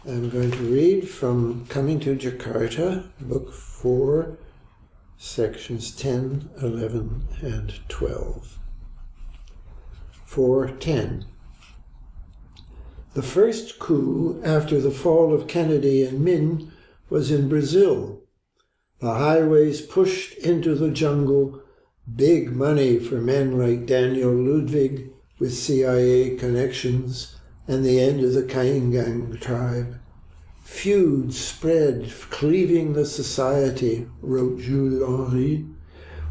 I'm going to read from Coming to Jakarta, Book 4, Sections 10, 11, and 12. 4:10. The first coup after the fall of Kennedy and Min was in Brazil. The highways pushed into the jungle, big money for men like Daniel Ludwig with CIA connections, and the end of the Kaingang tribe. Feuds spread, cleaving the society, wrote Jules Henry.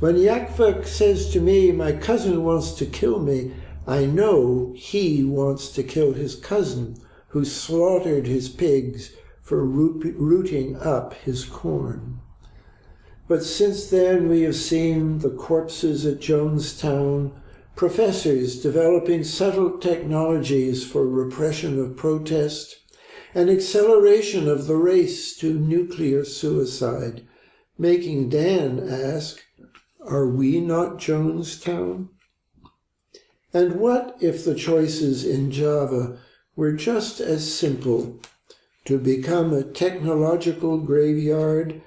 When IV.x says to me, my cousin wants to kill me, I know he wants to kill his cousin, who slaughtered his pigs for rooting up his corn. But since then we have seen the corpses at Jonestown, professors developing subtle technologies for repression of protest, an acceleration of the race to nuclear suicide, making Dan ask, are we not Jonestown? And what if the choices in Java were just as simple, to become a technological graveyard,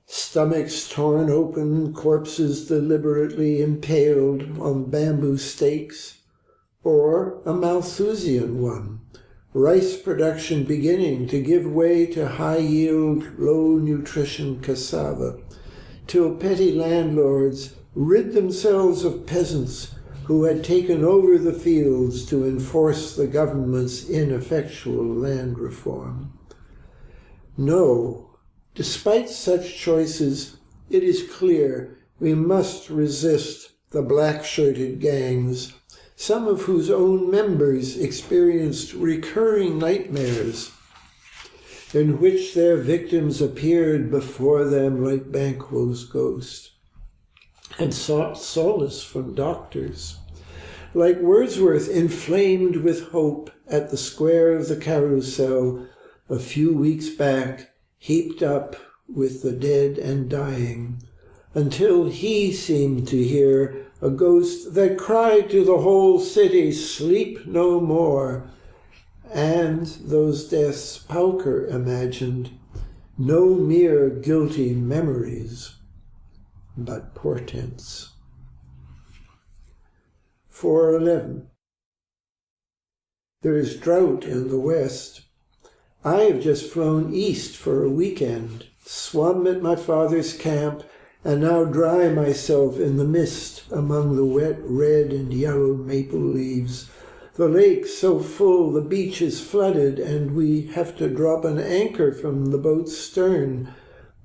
stomachs torn open, corpses deliberately impaled on bamboo stakes, or a Malthusian one, rice production beginning to give way to high-yield, low-nutrition cassava, till petty landlords rid themselves of peasants who had taken over the fields to enforce the government's ineffectual land reform. No. Despite such choices, it is clear we must resist the black-shirted gangs, some of whose own members experienced recurring nightmares in which their victims appeared before them like Banquo's ghost and sought solace from doctors. Like Wordsworth inflamed with hope at the square of the carousel a few weeks back, heaped up with the dead and dying, until he seemed to hear a ghost that cried to the whole city, sleep no more. And those deaths Pauker imagined, no mere guilty memories, but portents. 4:11. There is drought in the west. I have just flown east for a weekend, swum at my father's camp, and now dry myself in the mist among the wet red and yellow maple leaves. The lake so full the beach is flooded, and we have to drop an anchor from the boat's stern.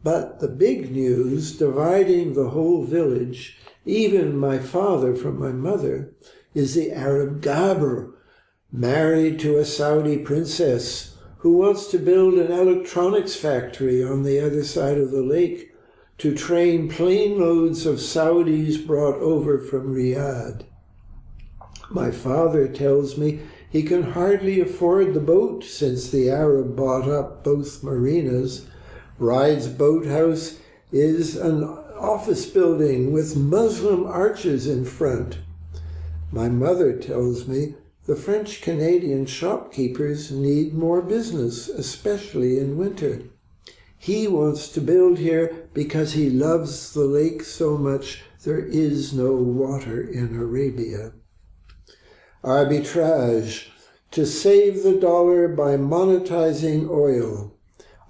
But the big news, dividing the whole village, even my father from my mother, is the Arab Gabr, married to a Saudi princess, who wants to build an electronics factory on the other side of the lake to train plane loads of Saudis brought over from Riyadh. My father tells me he can hardly afford the boat since the Arab bought up both marinas. Ride's boathouse is an office building with Muslim arches in front. My mother tells me the French-Canadian shopkeepers need more business, especially in winter. He wants to build here because he loves the lake so much there is no water in Arabia. Arbitrage, to save the dollar by monetizing oil,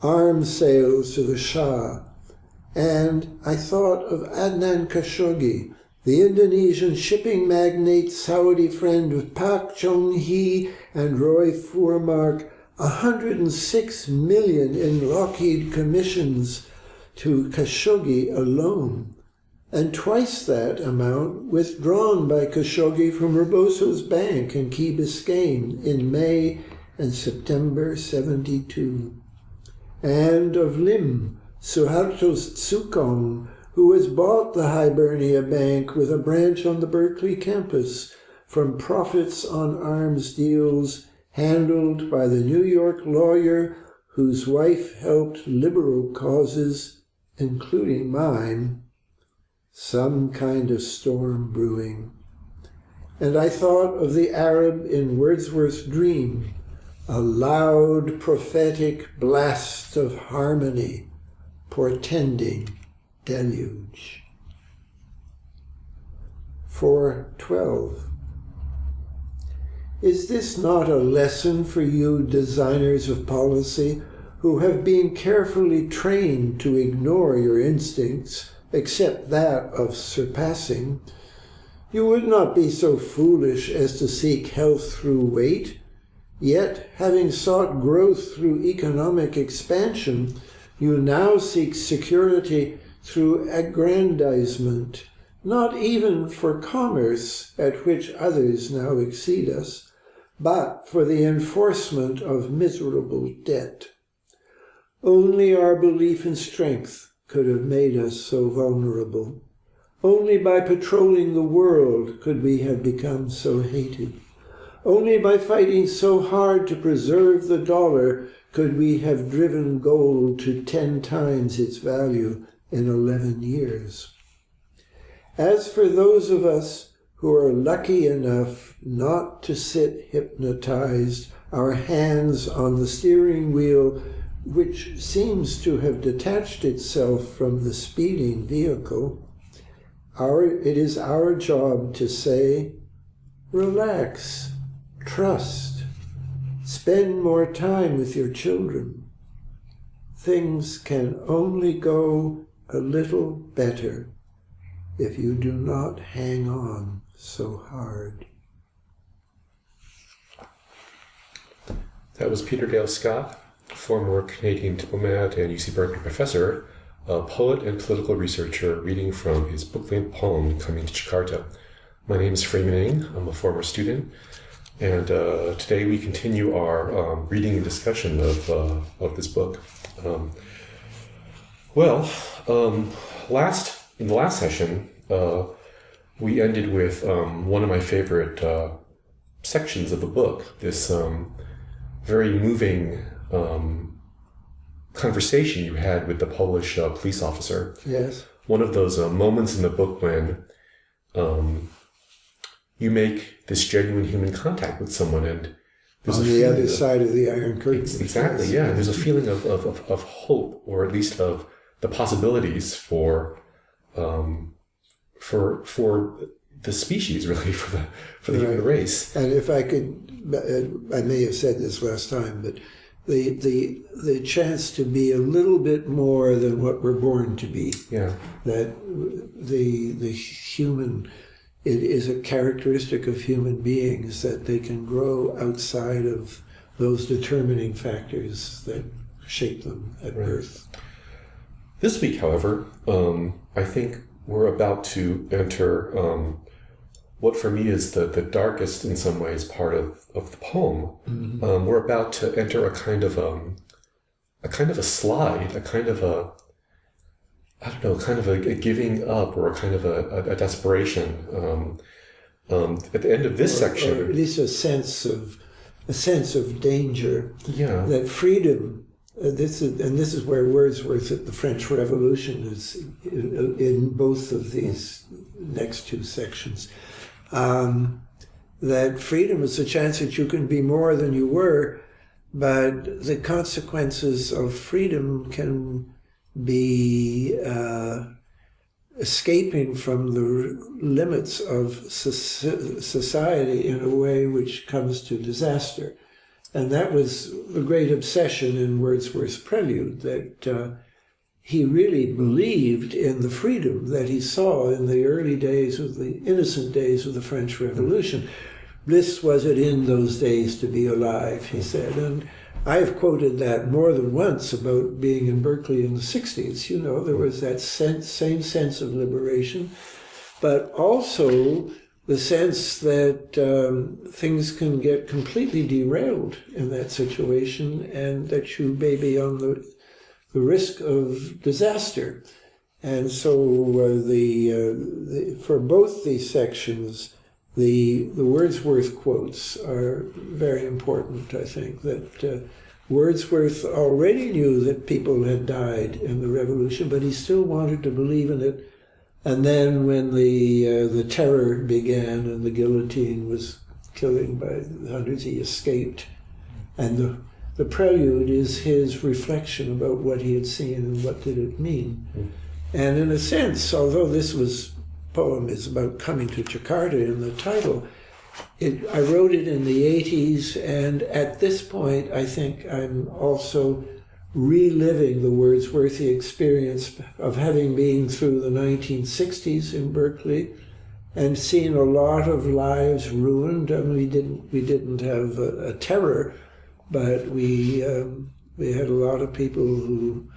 arms sales to the Shah, and I thought of Adnan Khashoggi, the Indonesian shipping magnate, Saudi friend of Pak Chung-hee and Roy Furmark, 106 million in Lockheed commissions to Khashoggi alone, and twice that amount withdrawn by Khashoggi from Reboso's bank in Key Biscayne in May and September 72. And of Lim, Suharto Tsukong, who has bought the Hibernia Bank with a branch on the Berkeley campus from profits on arms deals handled by the New York lawyer whose wife helped liberal causes, including mine. Some kind of storm brewing. And I thought of the Arab in Wordsworth's dream, a loud prophetic blast of harmony, portending deluge. 4:12. Is this not a lesson for you designers of policy who have been carefully trained to ignore your instincts, except that of surpassing? You would not be so foolish as to seek health through weight, yet, having sought growth through economic expansion, you now seek security through aggrandizement, not even for commerce, at which others now exceed us, but for the enforcement of miserable debt. Only our belief in strength could have made us so vulnerable. Only by patrolling the world could we have become so hated. Only by fighting so hard to preserve the dollar could we have driven gold to 10 times its value in 11 years. As for those of us who are lucky enough not to sit hypnotized, our hands on the steering wheel, which seems to have detached itself from the speeding vehicle, it is our job to say, relax, trust, spend more time with your children. Things can only go a little better if you do not hang on so hard. That was Peter Dale Scott, former Canadian diplomat and UC Berkeley professor, a poet and political researcher, reading from his book-length poem, Coming to Jakarta. My name is Freeman Ng. I'm a former student, and today we continue our reading and discussion of this book. In the last session, we ended with one of my favorite sections of the book, this very moving conversation you had with the Polish police officer. Yes. One of those moments in the book when you make this genuine human contact with someone, and there's on the other side of the Iron Curtain. Exactly, yes. Yeah. There's a feeling of hope, or at least of the possibilities for the species, really, for the human race. And if I could, I may have said this last time, but the chance to be a little bit more than what we're born to be. Yeah. That the human, it is a characteristic of human beings that they can grow outside of those determining factors that shape them at birth. This week, however, I think we're about to enter what for me is the darkest, in some ways, part of the poem. Mm-hmm. We're about to enter a kind of a slide, a kind of a giving up, or a kind of a desperation. At the end of this section, or at least a sense of danger. Yeah. That freedom. This is where Wordsworth at the French Revolution is in both of these next two sections. That freedom is a chance that you can be more than you were, but the consequences of freedom can be escaping from the limits of society in a way which comes to disaster. And that was the great obsession in Wordsworth's Prelude, that he really believed in the freedom that he saw in the early days of the innocent days of the French Revolution. Bliss was it in those days to be alive, he said. And I've quoted that more than once about being in Berkeley in the 60s. You know, there was that same sense of liberation, but also the sense that things can get completely derailed in that situation, and that you may be on the risk of disaster. And so for both these sections, the Wordsworth quotes are very important, I think, that Wordsworth already knew that people had died in the revolution, but he still wanted to believe in it. And then when the terror began and the guillotine was killing by hundreds, he escaped And the prelude is his reflection about what he had seen and what did it mean. And in a sense, although this poem is about coming to Jakarta in the title, I wrote it in the 80s, and at this point I think I'm also reliving the Wordsworthy experience of having been through the 1960s in Berkeley and seen a lot of lives ruined. I mean, we didn't have a terror, but we had a lot of people who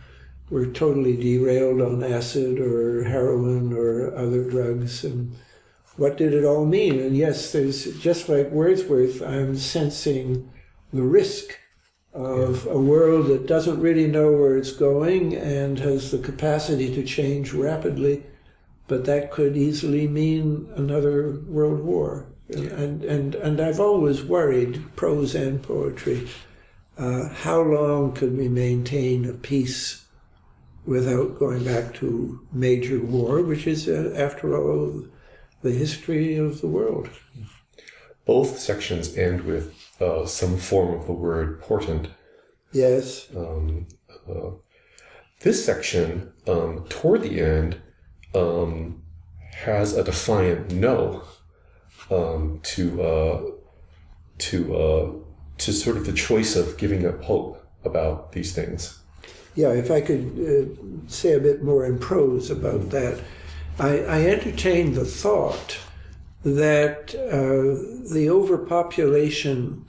were totally derailed on acid or heroin or other drugs. And what did it all mean? And yes, there's, just like Wordsworth, I'm sensing the risk of a world that doesn't really know where it's going and has the capacity to change rapidly, but that could easily mean another world war. And I've always worried, prose and poetry, how long could we maintain a peace without going back to major war, which is, after all, the history of the world. Both sections end with some form of the word portent. Yes. This section, toward the end, has a defiant no to sort of the choice of giving up hope about these things. Yeah, if I could say a bit more in prose about that. I entertained the thought that the overpopulation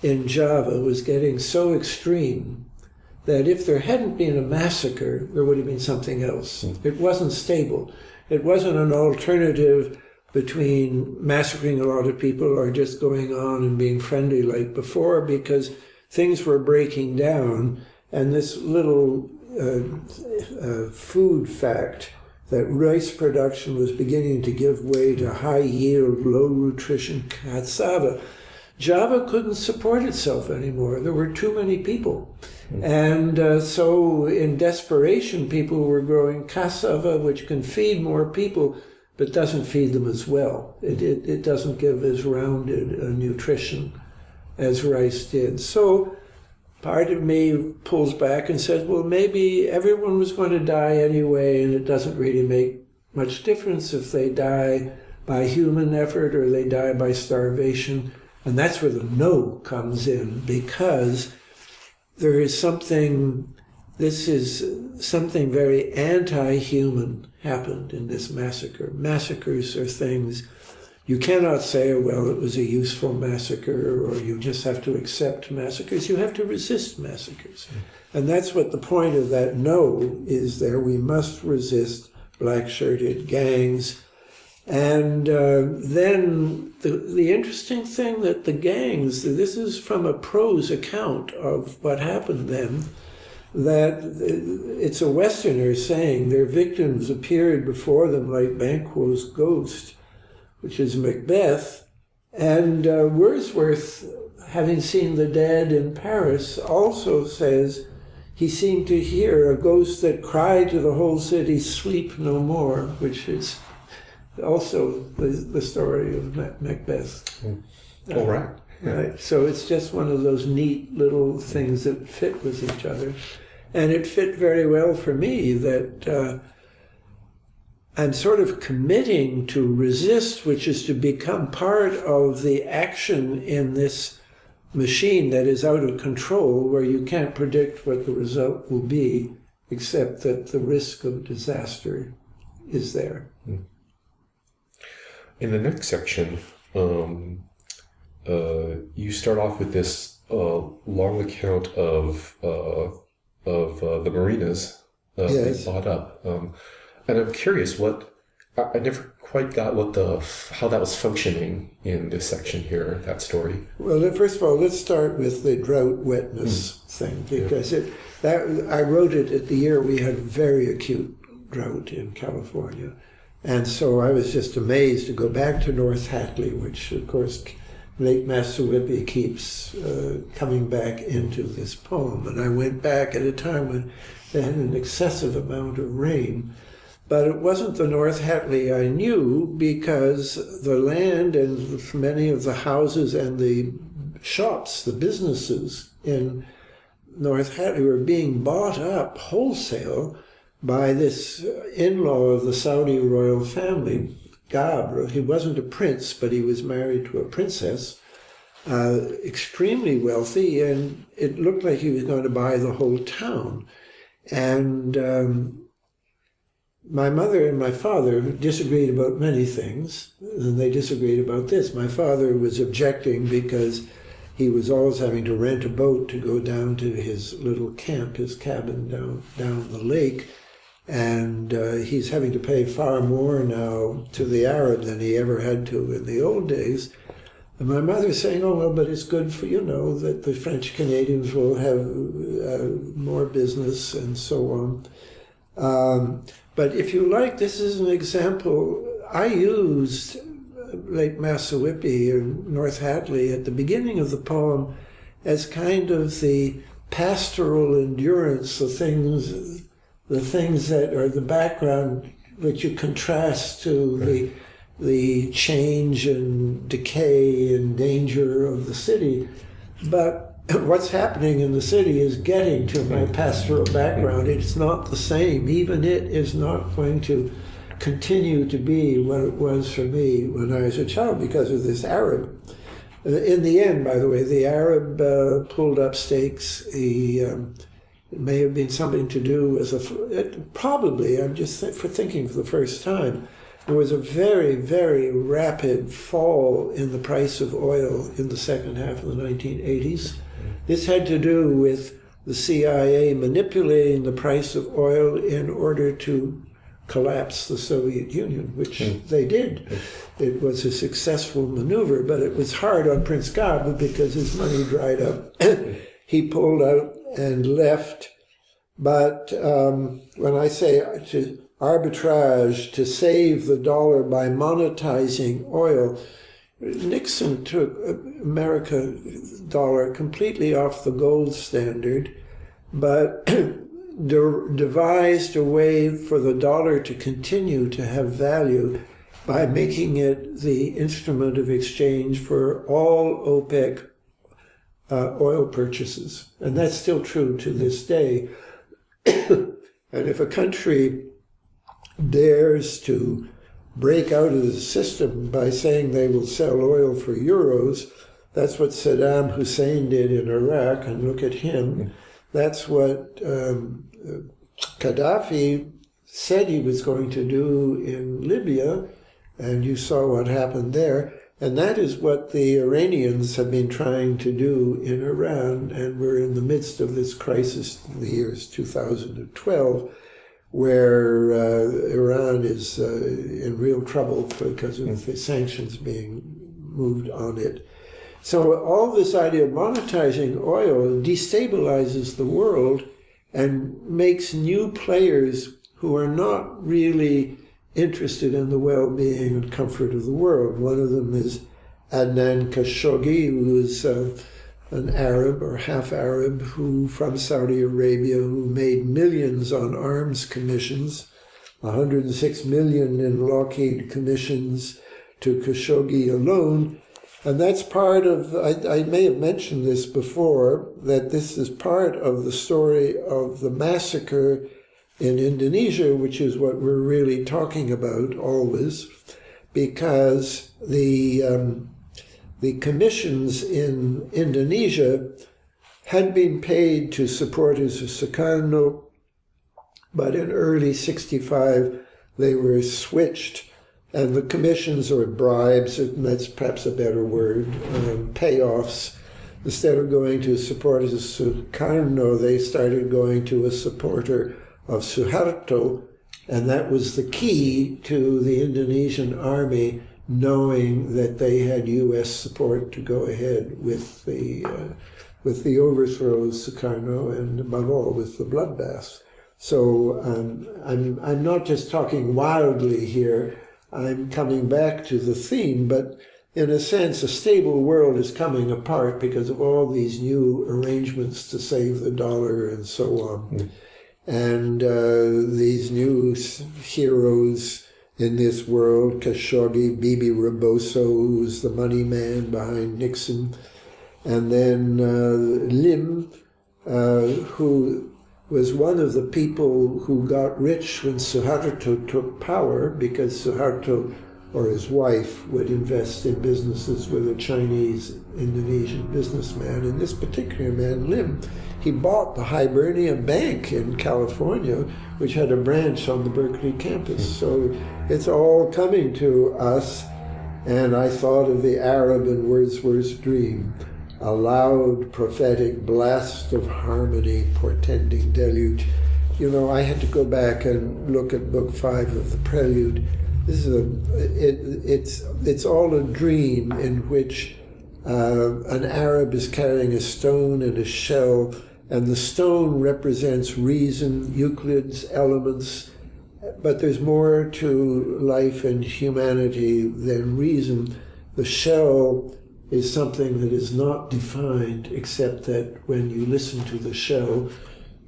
in Java was getting so extreme that if there hadn't been a massacre, there would have been something else. It wasn't stable. It wasn't an alternative between massacring a lot of people or just going on and being friendly like before, because things were breaking down. And this little food fact that rice production was beginning to give way to high-yield, low-nutrition cassava. Java couldn't support itself anymore. There were too many people. And so in desperation, people were growing cassava, which can feed more people, but doesn't feed them as well. It doesn't give as rounded a nutrition as rice did. So part of me pulls back and says, well, maybe everyone was going to die anyway, and it doesn't really make much difference if they die by human effort or they die by starvation. And that's where the no comes in, because there is something, this is something very anti-human happened in this massacre. Massacres are things you cannot say, oh, well, it was a useful massacre, or you just have to accept massacres. You have to resist massacres. And that's what the point of that no is there. We must resist black-shirted gangs. And then the interesting thing that the gangs, this is from a prose account of what happened then, that it's a Westerner saying their victims appeared before them like Banquo's ghost, which is Macbeth. And Wordsworth, having seen the dead in Paris, also says he seemed to hear a ghost that cried to the whole city, sleep no more, which is also the story of Macbeth. All right. Yeah. Right. So it's just one of those neat little things that fit with each other. And it fit very well for me that I'm sort of committing to resist, which is to become part of the action in this machine that is out of control, where you can't predict what the result will be, except that the risk of disaster is there. In the next section, you start off with this long account of the marinas Yes. being bought up, and I'm curious I never quite got how that was functioning in this section here, that story. Well, first of all, let's start with the drought wetness thing, because I wrote it at the year we had very acute drought in California. And so I was just amazed to go back to North Hatley, which, of course, Lake Massawippi keeps coming back into this poem. And I went back at a time when they had an excessive amount of rain. But it wasn't the North Hatley I knew, because the land and many of the houses and the shops, the businesses in North Hatley were being bought up wholesale by this in-law of the Saudi royal family, Gabr. He wasn't a prince, but he was married to a princess, extremely wealthy, and it looked like he was going to buy the whole town. And my mother and my father disagreed about many things, and they disagreed about this. My father was objecting because he was always having to rent a boat to go down to his little camp, his cabin down the lake, and he's having to pay far more now to the Arab than he ever had to in the old days. And my mother's saying, oh, well, but it's good for, that the French Canadians will have more business and so on. But if you like, this is an example. I used Lake Massacre or North Hatley at the beginning of the poem as kind of the pastoral endurance, the things that are the background that you contrast to the change and decay and danger of the city. But what's happening in the city is getting to my pastoral background. It's not the same. Even it is not going to continue to be what it was for me when I was a child because of this Arab. In the end, by the way, the Arab pulled up stakes. It may have been something to do with probably, I'm just thinking for the first time, there was a very, very rapid fall in the price of oil in the second half of the 1980s. This had to do with the CIA manipulating the price of oil in order to collapse the Soviet Union, which they did. It was a successful maneuver, but it was hard on Prince Gabr because his money dried up. He pulled out and left. But when I say to arbitrage, to save the dollar by monetizing oil, Nixon took America dollar completely off the gold standard, but devised a way for the dollar to continue to have value by making it the instrument of exchange for all OPEC oil purchases. And that's still true to this day. And if a country dares to break out of the system by saying they will sell oil for euros, that's what Saddam Hussein did in Iraq, and look at him. That's what Gaddafi said he was going to do in Libya, and you saw what happened there. And that is what the Iranians have been trying to do in Iran, and we're in the midst of this crisis in the years 2012, where Iran is in real trouble because of the sanctions being moved on it. So all this idea of monetizing oil destabilizes the world and makes new players who are not really interested in the well-being and comfort of the world. One of them is Adnan Khashoggi, who is an Arab or half-Arab from Saudi Arabia, who made millions on arms commissions, 106 million in Lockheed commissions to Khashoggi alone. And that's part of, I may have mentioned this before, that this is part of the story of the massacre in Indonesia, which is what we're really talking about always, because the commissions in Indonesia had been paid to supporters of Sukarno, but in early '65 they were switched, and the commissions, or bribes, and that's perhaps a better word, payoffs, instead of going to supporters of Sukarno, they started going to a supporter of Suharto, and that was the key to the Indonesian army knowing that they had U.S. support to go ahead with the overthrow of Sukarno, and above all with the bloodbath. So I'm not just talking wildly here. I'm coming back to the theme, but in a sense, a stable world is coming apart because of all these new arrangements to save the dollar and so on. And these new heroes in this world, Khashoggi, Bibi Raboso, who's the money man behind Nixon, And then Lim, who was one of the people who got rich when Suharto took power, because Suharto or his wife would invest in businesses with a Chinese Indonesian businessman. And this particular man, Lim, he bought the Hibernia Bank in California, which had a branch on the Berkeley campus. So it's all coming to us. And I thought of the Arab in Wordsworth's dream, a loud prophetic blast of harmony portending deluge. You know, I had to go back and look at book 5 of the Prelude. This is it's all a dream in which an Arab is carrying a stone and a shell, and the stone represents reason, Euclid's elements, but there's more to life and humanity than reason. The shell is something that is not defined, except that when you listen to the shell,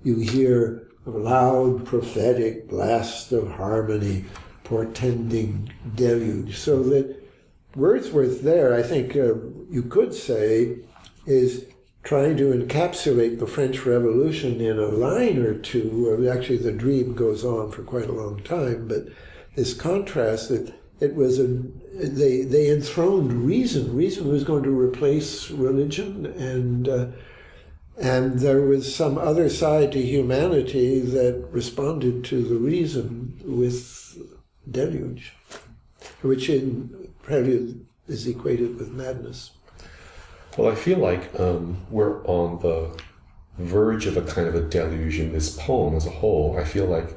you hear a loud prophetic blast of harmony portending deluge. So that Wordsworth there, I think you could say, is trying to encapsulate the French Revolution in a line or two. Actually, the dream goes on for quite a long time, but this contrast that it was they enthroned reason. Reason was going to replace religion, and there was some other side to humanity that responded to the reason with deluge, which in Prelude is equated with madness. Well, I feel like we're on the verge of a kind of a deluge in this poem as a whole. I feel like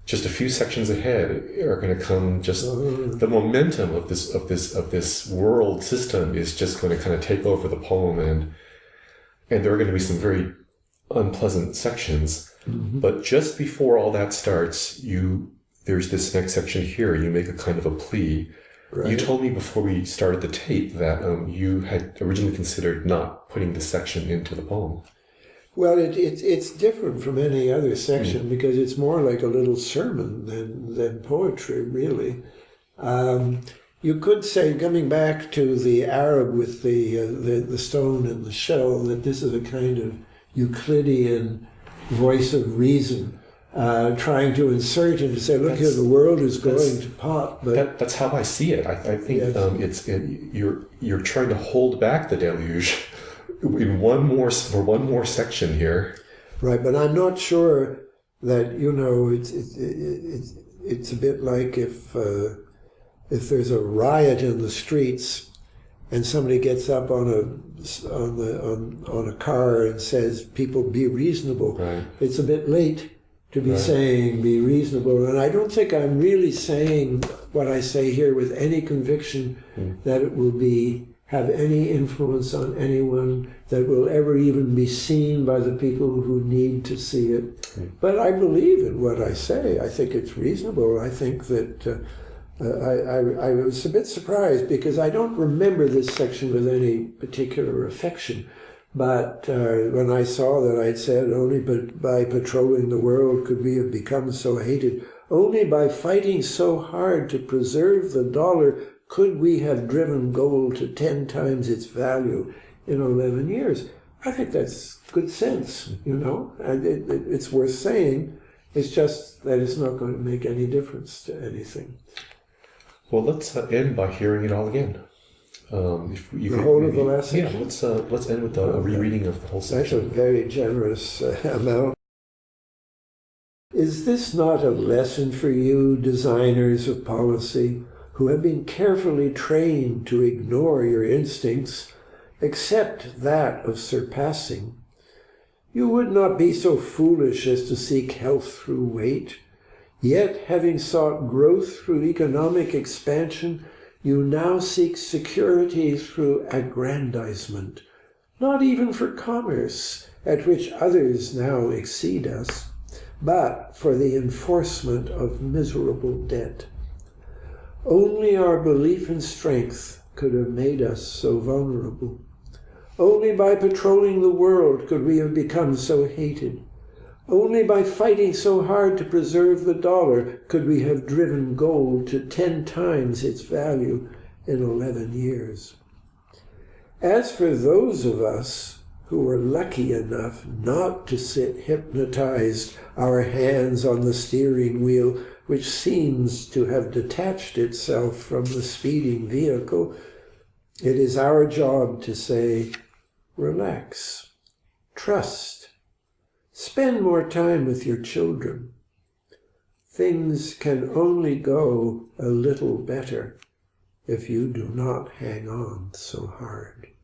just a few sections ahead are going to come. Just the momentum of this world system is just going to kind of take over the poem, and there are going to be some very unpleasant sections. Mm-hmm. But just before all that starts, there's this next section here. You make a kind of a plea. Right. You told me before we started the tape that you had originally considered not putting this section into the poem. Well, it's different from any other section because it's more like a little sermon than poetry, really. You could say, coming back to the Arab with the stone and the shell, that this is a kind of Euclidean voice of reason, trying to insert and to say, look here, the world is going to pot. But that's how I see it. I think yes. You're trying to hold back the deluge in one more section here. Right, but I'm not sure that, it's a bit like if there's a riot in the streets and somebody gets up on a car and says, people be reasonable. Right. It's a bit late to be saying be reasonable. And I don't think I'm really saying what I say here with any conviction that it will have any influence on anyone, that will ever even be seen by the people who need to see it. But I believe in what I say. I think it's reasonable. I think that I was a bit surprised because I don't remember this section with any particular affection. But when I saw that, I'd said, only by patrolling the world could we have become so hated. Only by fighting so hard to preserve the dollar could we have driven gold to 10 times its value in 11 years. I think that's good sense, and it's worth saying. It's just that it's not going to make any difference to anything. Well, let's end by hearing it all again. The whole of the last section? Yeah, let's end with a rereading of the whole section. That's a very generous amount. Is this not a lesson for you, designers of policy, who have been carefully trained to ignore your instincts, except that of surpassing? You would not be so foolish as to seek health through weight, yet having sought growth through economic expansion, you now seek security through aggrandizement, not even for commerce, at which others now exceed us, but for the enforcement of miserable debt. Only our belief in strength could have made us so vulnerable. Only by patrolling the world could we have become so hated. Only by fighting so hard to preserve the dollar could we have driven gold to 10 times its value in 11 years. As for those of us who were lucky enough not to sit hypnotized, our hands on the steering wheel, which seems to have detached itself from the speeding vehicle, it is our job to say, relax, trust, spend more time with your children. Things can only go a little better if you do not hang on so hard.